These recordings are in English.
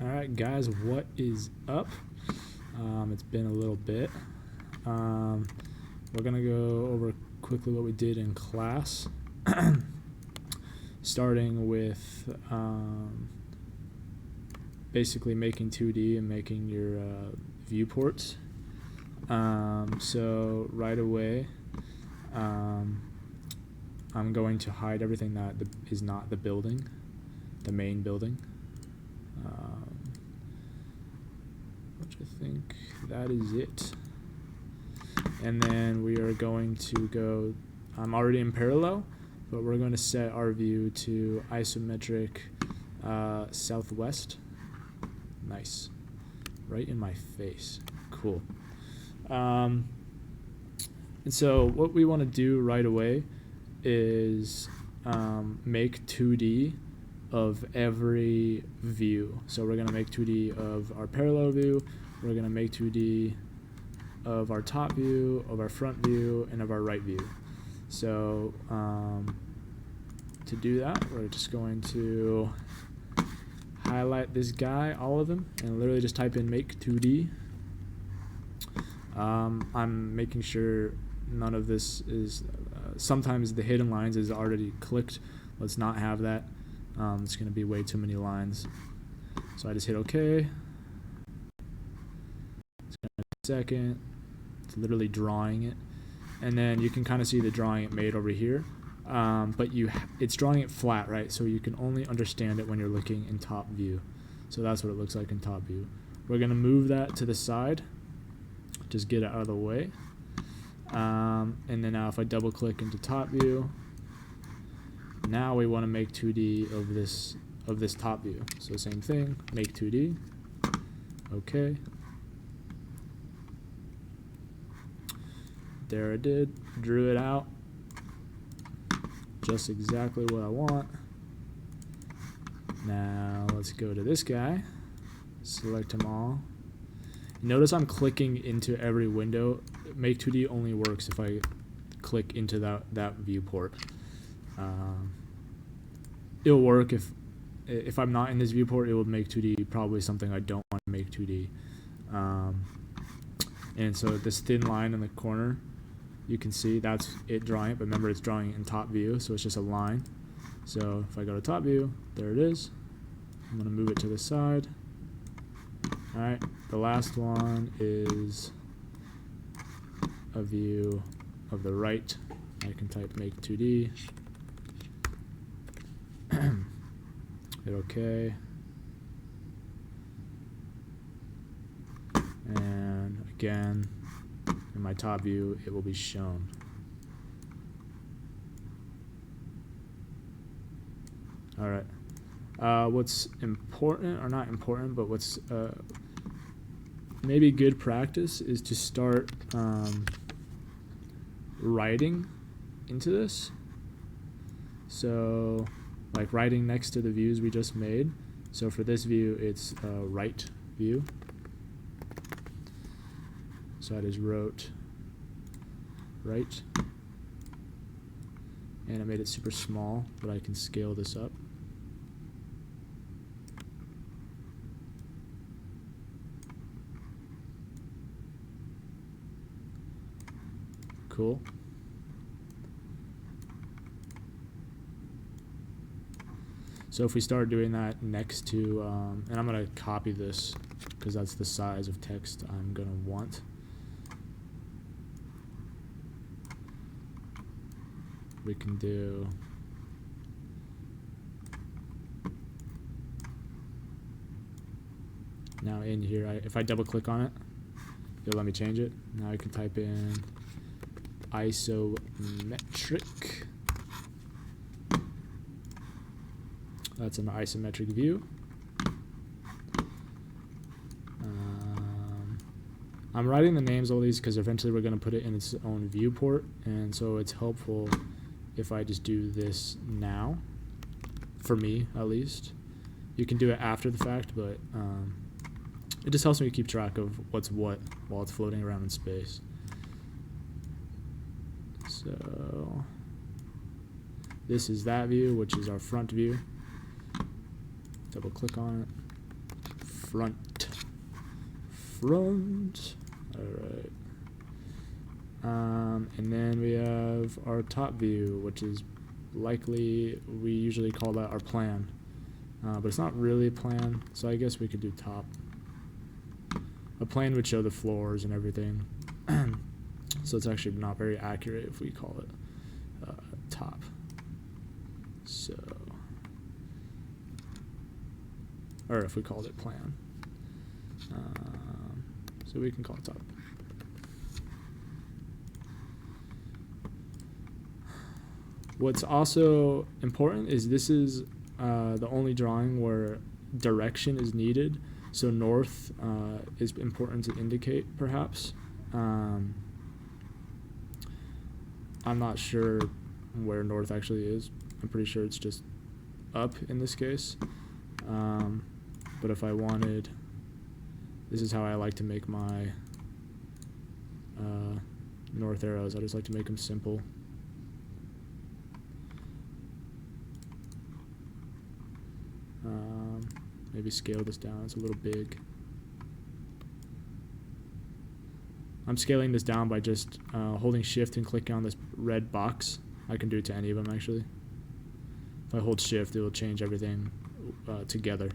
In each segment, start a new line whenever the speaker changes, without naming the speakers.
Alright guys, what is up? It's been a little bit. We're gonna go over quickly what we did in class. Starting with basically making 2D and making your viewports. So right away I'm going to hide everything that is not the building, the main building. Which I think that is it. And then we are going to go, I'm already in parallel, but we're going to set our view to isometric southwest. Nice. Right in my face. Cool. And so what we want to do right away is make 2D of every view. So we're going to make 2D of our parallel view, we're going to make 2D of our top view, of our front view, and of our right view. So to do that, we're just going to highlight this guy, all of them, and literally just type in make 2D. I'm making sure none of this is, sometimes the hidden lines is already clicked. Let's not have that. It's going to be way too many lines. So I just hit OK. It's going to take a second. It's literally drawing it. And then you can kind of see the drawing it made over here. But it's drawing it flat, right? So you can only understand it when you're looking in top view. So that's what it looks like in top view. We're going to move that to the side. Just get it out of the way. And then now if I double click into top view, now we want to make 2D of this top view. So same thing, make 2D. Okay. There I did, drew it out. Just exactly what I want. Now let's go to this guy, select them all. Notice I'm clicking into every window. Make 2D only works if I click into that viewport. It'll work if I'm not in this viewport. It will make 2D probably something I don't want to make 2D. And so this thin line in the corner, you can see that's it drawing it, but remember it's drawing it in top view, so it's just a line. So if I go to top view, there it is. I'm going to move it to the side. Alright, the last one is a view of the right. I can type make 2D. Hit OK. And again, in my top view, it will be shown. Alright. What's important, or not important, but what's maybe good practice is to start writing into this. So like writing next to the views we just made. So for this view, it's right view. So I just wrote right. And I made it super small, but I can scale this up. Cool. So if we start doing that next to, and I'm going to copy this because that's the size of text I'm going to want. We can do now in here, if I double click on it, it'll let me change it. Now I can type in isometric. That's an isometric view. I'm writing the names of all these because eventually we're going to put it in its own viewport, and so it's helpful if I just do this now, for me at least. You can do it after the fact, but it just helps me keep track of what's what while it's floating around in space. So this is that view, which is our front view. Double click on it. front. Alright. And then we have our top view, which is likely, we usually call that our plan. But it's not really a plan, so I guess we could do top. A plan would show the floors and everything. So it's actually not very accurate if we call it top. So, or if we called it plan. So we can call it top. What's also important is this is the only drawing where direction is needed. So north is important to indicate, perhaps. I'm not sure where north actually is. I'm pretty sure it's just up in this case. But if I wanted, this is how I like to make my north arrows. I just like to make them simple. Maybe scale this down, it's a little big. I'm scaling this down by just holding shift and clicking on this red box. I can do it to any of them actually. If I hold shift, it will change everything together.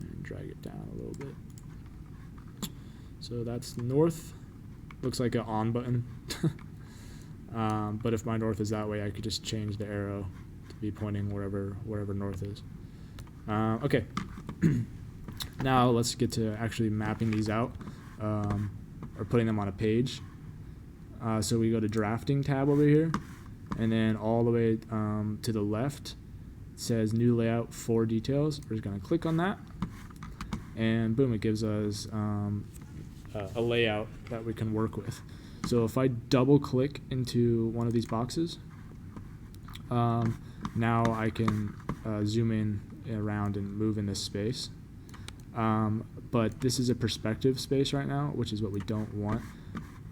And drag it down a little bit. So that's north. Looks like an on button. But if my north is that way, I could just change the arrow to be pointing wherever north is. Okay. Now let's get to actually mapping these out, or putting them on a page. So we go to drafting tab over here, and then all the way to the left it says new layout for details. We're just going to click on that, and boom, it gives us a layout that we can work with. So if I double click into one of these boxes, now I can zoom in around and move in this space. But this is a perspective space right now, which is what we don't want.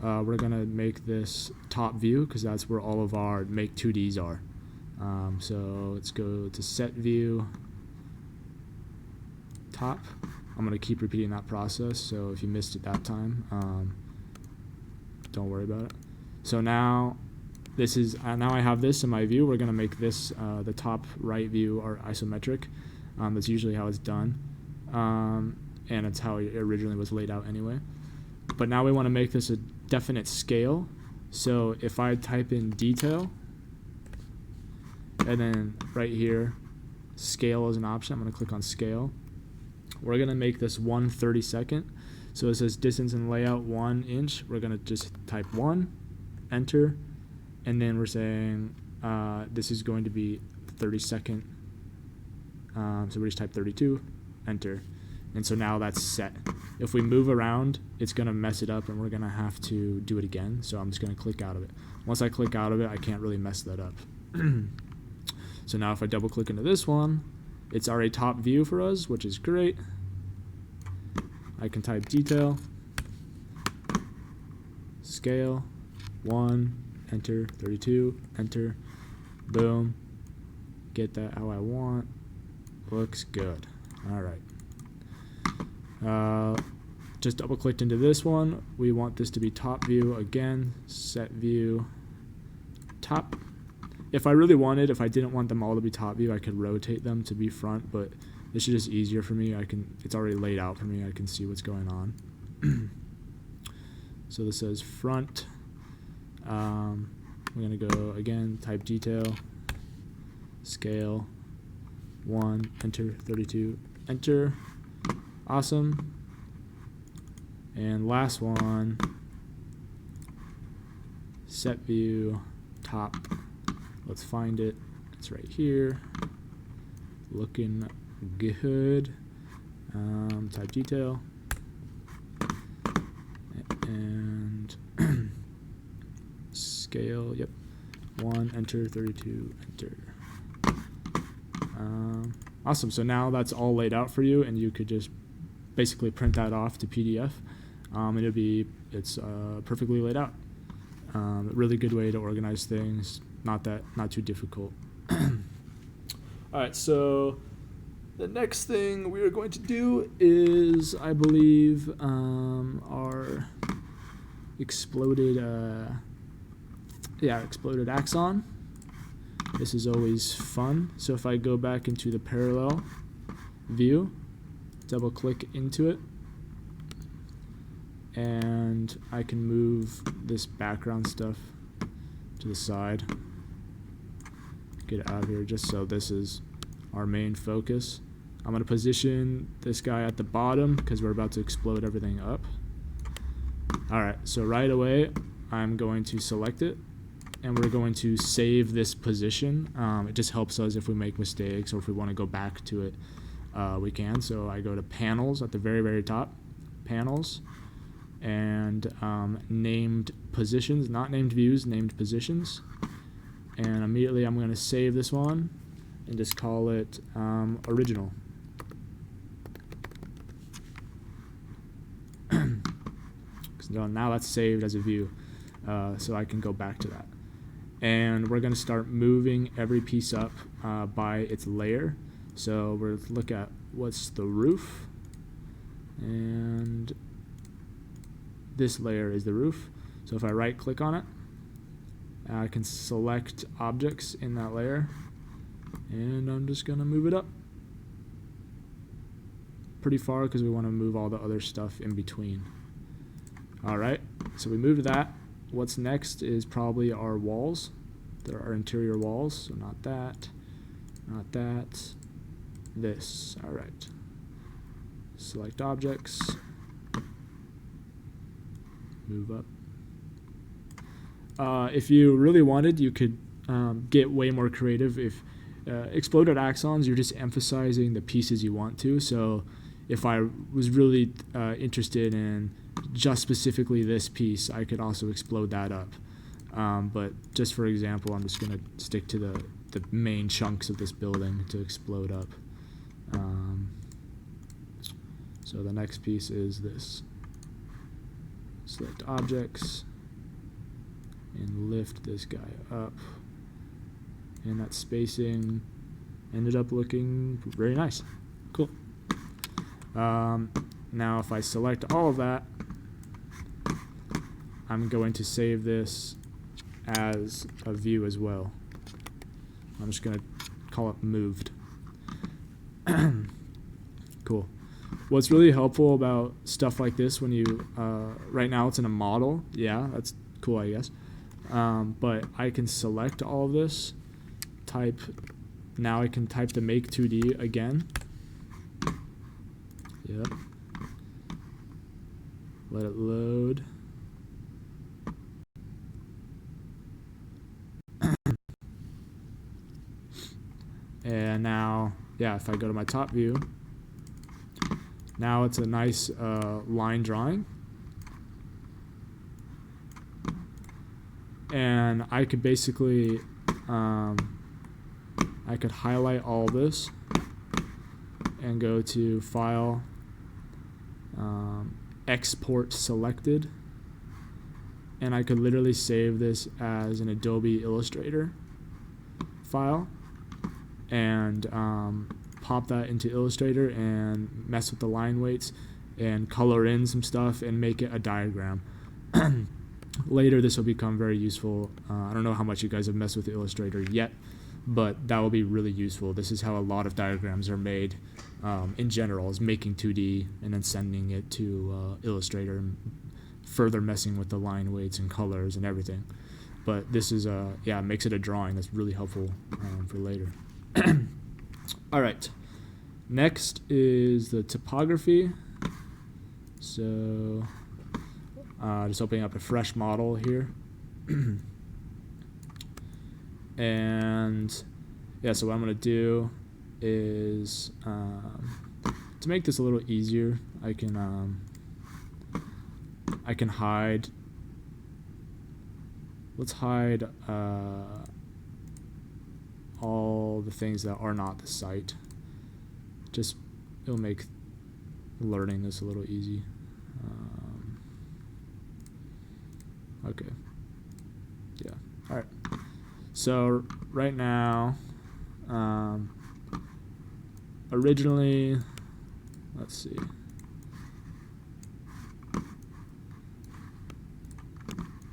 We're going to make this top view because that's where all of our make 2Ds are. So let's go to set view, top. I'm going to keep repeating that process, so if you missed it that time, don't worry about it. So now this is now I have this in my view. We're going to make this the top right view our isometric. That's usually how it's done. And it's how it originally was laid out anyway. But now we want to make this a definite scale. So if I type in detail, and then right here, scale is an option. I'm going to click on scale. We're going to make this 1/32. So it says distance and layout 1 inch. We're going to just type 1, enter, and then we're saying this is going to be 32nd. So we just type 32, enter. And so now that's set. If we move around, it's going to mess it up and we're going to have to do it again. So I'm just going to click out of it. Once I click out of it, I can't really mess that up. So now if I double click into this one, it's already top view for us, which is great. I can type detail, scale, 1, enter, 32, enter, boom. Get that how I want. Looks good. All right. Just double clicked into this one. We want this to be top view again. Set view, top. If I really wanted, if I didn't want them all to be top view, I could rotate them to be front, but this is just easier for me. It's already laid out for me. I can see what's going on. So this says front. We're gonna go again, type detail, scale, 1, enter, 32, enter. Awesome. And last one, set view, top. Let's find it. It's right here. Looking good. Type detail. And scale, yep. 1, enter, 32, enter. Awesome. So now that's all laid out for you, and you could just basically print that off to PDF, and it's perfectly laid out. Really good way to organize things. Not too difficult. All right, so The next thing we are going to do is, I believe, our exploded, exploded axon. This is always fun. So if I go back into the parallel view, double click into it, and I can move this background stuff to the side, get it out of here just so this is our main focus. I'm going to position this guy at the bottom because we're about to explode everything up. Alright, so right away I'm going to select it and we're going to save this position. It just helps us if we make mistakes or if we want to go back to it, we can. So I go to panels at the very, very top, panels, and named positions, not named views, named positions. And immediately I'm going to save this one and just call it original. So now that's saved as a view, so I can go back to that. And we're going to start moving every piece up by its layer. So we're going to look at what's the roof, and this layer is the roof. So if I right click on it, I can select objects in that layer, and I'm just going to move it up pretty far because we want to move all the other stuff in between. Alright, so we moved that. What's next is probably our walls. There are interior walls, so not that, not that, this. Alright. Select objects, move up. If you really wanted, you could get way more creative. If exploded axons, you're just emphasizing the pieces you want to. So if I was really interested in just specifically this piece, I could also explode that up. But just for example, I'm just going to stick to the main chunks of this building to explode up. So the next piece is this. Select objects and lift this guy up. And that spacing ended up looking very nice. Cool. Now if I select all of that, I'm going to save this as a view as well. I'm just going to call it moved. Cool. What's really helpful about stuff like this when you, right now it's in a model, yeah, that's cool, I guess. But I can select all of this, now I can type the make 2D again. Yep. Let it load. And now, yeah, if I go to my top view, now it's a nice line drawing. And I could basically, I could highlight all this and go to File, Export Selected, and I could literally save this as an Adobe Illustrator file and pop that into Illustrator and mess with the line weights and color in some stuff and make it a diagram. Later this will become very useful. I don't know how much you guys have messed with Illustrator yet, but that will be really useful. This is how a lot of diagrams are made in general, is making 2D and then sending it to Illustrator and further messing with the line weights and colors and everything. But this is, yeah, makes it a drawing that's really helpful for later. Alright, next is the topography. So, just opening up a fresh model here. And yeah, so what I'm going to do is, to make this a little easier, I can hide, let's hide all the things that are not the site. Just, it'll make learning this a little easy. Okay. Yeah. All right. So right now, originally, let's see.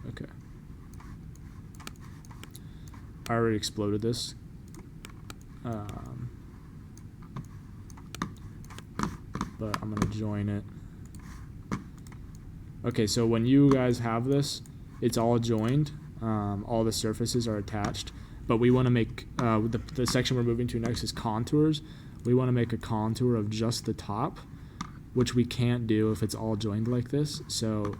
Okay. I already exploded this. But I'm gonna join it. Okay, so when you guys have this, it's all joined. All the surfaces are attached, but we want to make the section we're moving to next is contours. We want to make a contour of just the top, which we can't do if it's all joined like this. So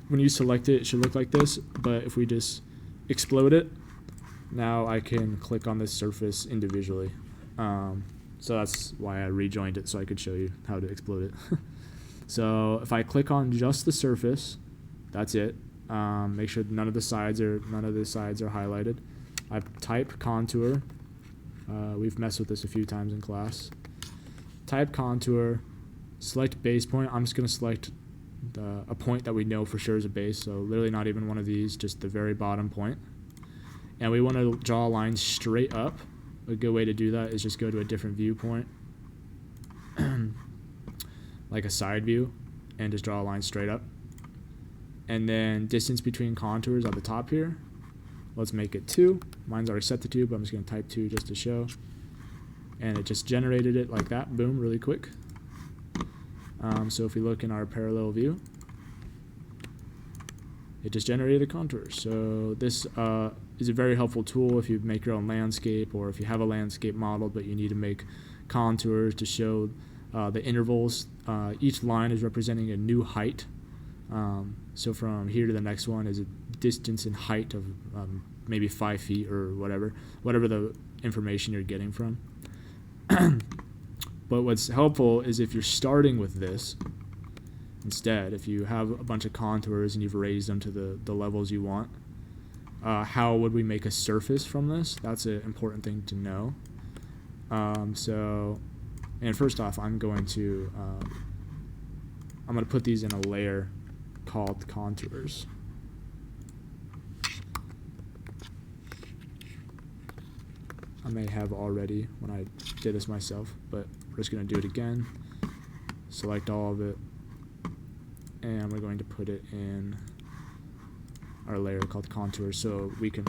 when you select it, it should look like this, but if we just explode it, now I can click on this surface individually. So that's why I rejoined it, so I could show you how to explode it. So if I click on just the surface, that's it. Make sure none of the sides are highlighted. I type contour. We've messed with this a few times in class. Type contour, select base point. I'm just going to select a point that we know for sure is a base, so literally not even one of these, just the very bottom point. And we want to draw a line straight up. A good way to do that is just go to a different viewpoint, like a side view, and just draw a line straight up. And then distance between contours at the top here, let's make it 2. Mine's already set to 2, but I'm just going to type 2 just to show. And it just generated it like that, boom, really quick. So if we look in our parallel view, it just generated a contour. So this is a very helpful tool if you make your own landscape, or if you have a landscape model but you need to make contours to show the intervals. Each line is representing a new height. So from here to the next one is a distance in height of maybe 5 feet or whatever the information you're getting from. But what's helpful is if you're starting with this instead, if you have a bunch of contours and you've raised them to the levels you want, how would we make a surface from this? That's an important thing to know. And first off, I'm going to put these in a layer called contours. I may have already when I did this myself, but we're just going to do it again. Select all of it, and we're going to put it in our layer called contours, so we can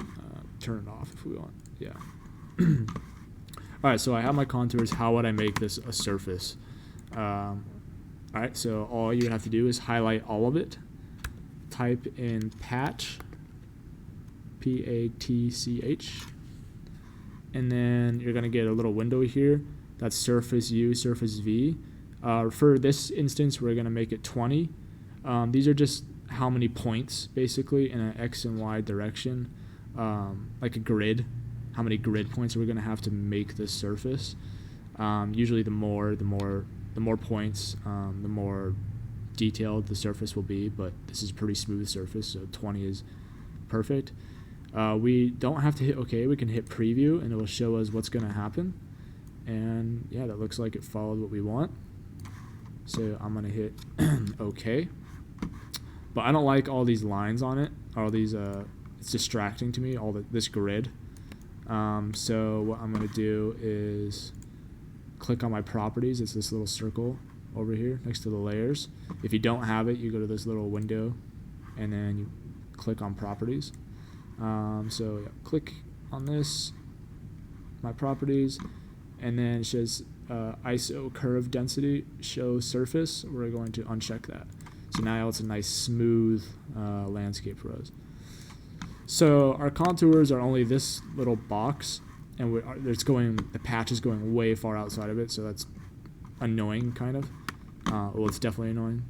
turn it off if we want. Yeah. Alright, so I have my contours. How would I make this a surface? Alright, so all you have to do is highlight all of it. Type in patch, P-A-T-C-H, and then you're going to get a little window here. That's surface U, surface V. For this instance, we're going to make it 20. These are just how many points, basically, in an X and Y direction, like a grid. How many grid points are we going to have to make this surface? Usually the more points, the more detailed the surface will be, but this is a pretty smooth surface, so 20 is perfect. We don't have to hit OK. We can hit preview, and it will show us what's going to happen. And yeah, that looks like it followed what we want. So I'm going to hit OK. But I don't like all these lines on it. All these, it's distracting to me, this grid. So what I'm going to do is click on my properties. It's this little circle over here next to the layers. If you don't have it, you go to this little window and then you click on properties. So yeah, click on this, my properties, and then it says ISO curve density show surface. We're going to uncheck that. So now it's a nice smooth landscape for us. So our contours are only this little box, and the patch is going way far outside of it, so that's annoying, kind of. Well, it's definitely annoying.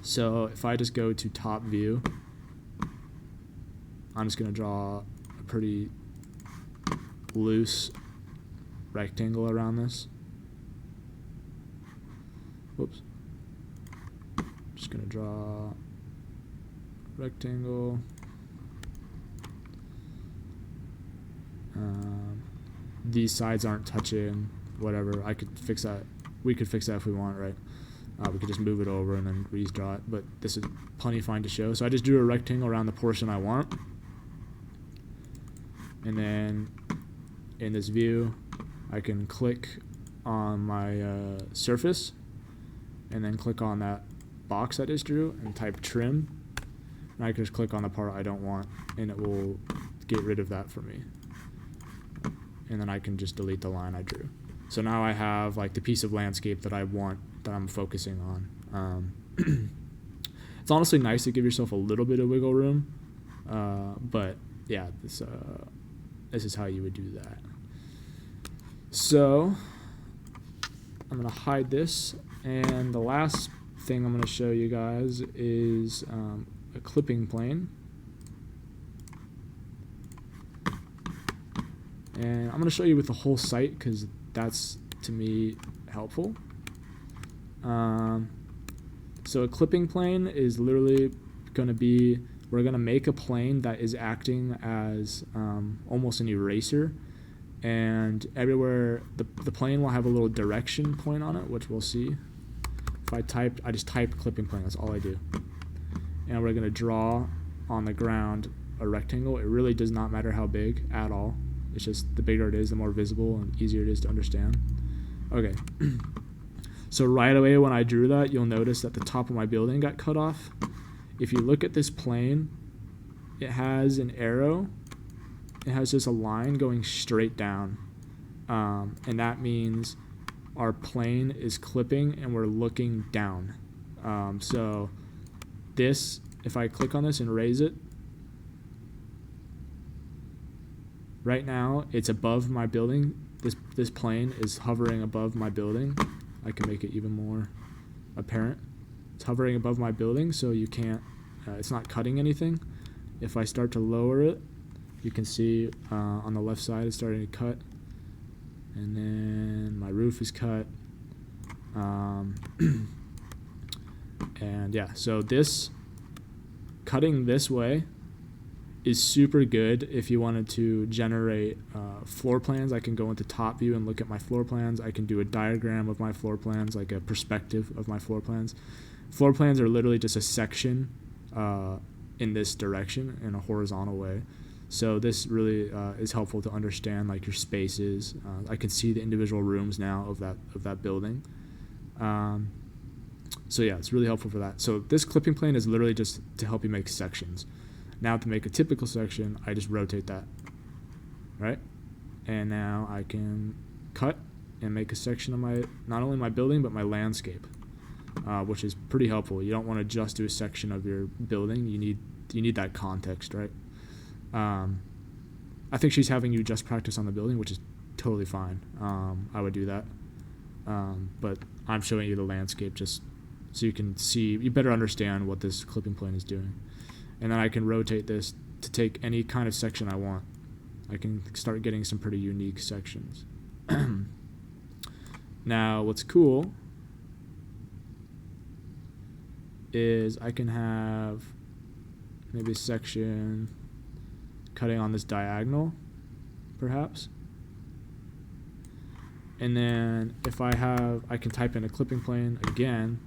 So if I just go to top view, I'm just going to draw a pretty loose rectangle around this. Whoops. Just going to draw a rectangle. These sides aren't touching, whatever. I could fix that. We could fix that if we want, right? We could just move it over and then redraw it, but this is plenty fine to show. So I just drew a rectangle around the portion I want. And then in this view, I can click on my surface and then click on that box I just drew and type trim, and I can just click on the part I don't want and it will get rid of that for me, and then I can just delete the line I drew. So now I have like the piece of landscape that I want, that I'm focusing on. It's honestly nice to give yourself a little bit of wiggle room, but yeah, this is how you would do that. So I'm going to hide this, and the last thing I'm going to show you guys is a clipping plane. And I'm going to show you with the whole site because that's, to me, helpful. So a clipping plane is literally going to be, we're going to make a plane that is acting as almost an eraser, and everywhere the plane will have a little direction point on it, which we'll see. If I just type clipping plane, that's all I do. And we're going to draw on the ground a rectangle. It really does not matter how big at all. It's just the bigger it is, the more visible and easier it is to understand. Okay. So right away when I drew that, you'll notice that the top of my building got cut off. If you look at this plane, it has an arrow. It has just a line going straight down. And that means our plane is clipping and we're looking down. So this, if I click on this and raise it, right now it's above my building. This plane is hovering above my building. I can make it even more apparent. It's hovering above my building, so you can't, it's not cutting anything. If I start to lower it, you can see on the left side it's starting to cut, and then my roof is cut. And yeah, so this cutting this way is super good if you wanted to generate floor plans. I can go into top view and look at my floor plans. I can do a diagram of my floor plans, like a perspective of my floor plans. Floor plans are literally just a section in this direction in a horizontal way. So this really is helpful to understand like your spaces. I can see the individual rooms now of that building. So yeah, it's really helpful for that. So this clipping plane is literally just to help you make sections. Now to make a typical section, I just rotate that, right? And now I can cut and make a section of my, not only my building, but my landscape, which is pretty helpful. You don't want to just do a section of your building. You need that context, right? I think she's having you just practice on the building, which is totally fine. I would do that. But I'm showing you the landscape just so you can see, you better understand what this clipping plane is doing. And then I can rotate this to take any kind of section I want. I can start getting some pretty unique sections. Now, what's cool is I can have maybe a section cutting on this diagonal, perhaps. And then if I can type in a clipping plane again,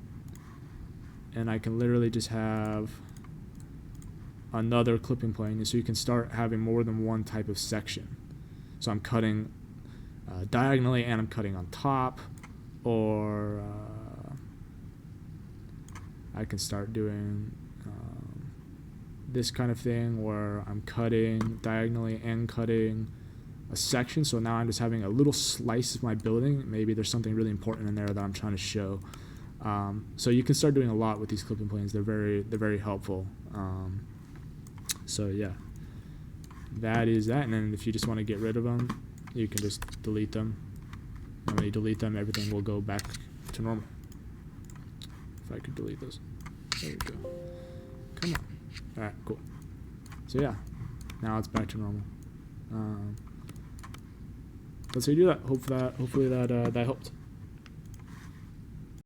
and I can literally just have another clipping plane, so you can start having more than one type of section. So I'm cutting diagonally and I'm cutting on top, or I can start doing this kind of thing where I'm cutting diagonally and cutting a section. So now I'm just having a little slice of my building. Maybe there's something really important in there that I'm trying to show. So you can start doing a lot with these clipping planes. They're very helpful. So yeah, that is that. And then if you just want to get rid of them, you can just delete them. And when you delete them, everything will go back to normal. If I could delete those. There we go. Come on. Alright, cool. So yeah, now it's back to normal. That's how you do that. Hopefully that helped.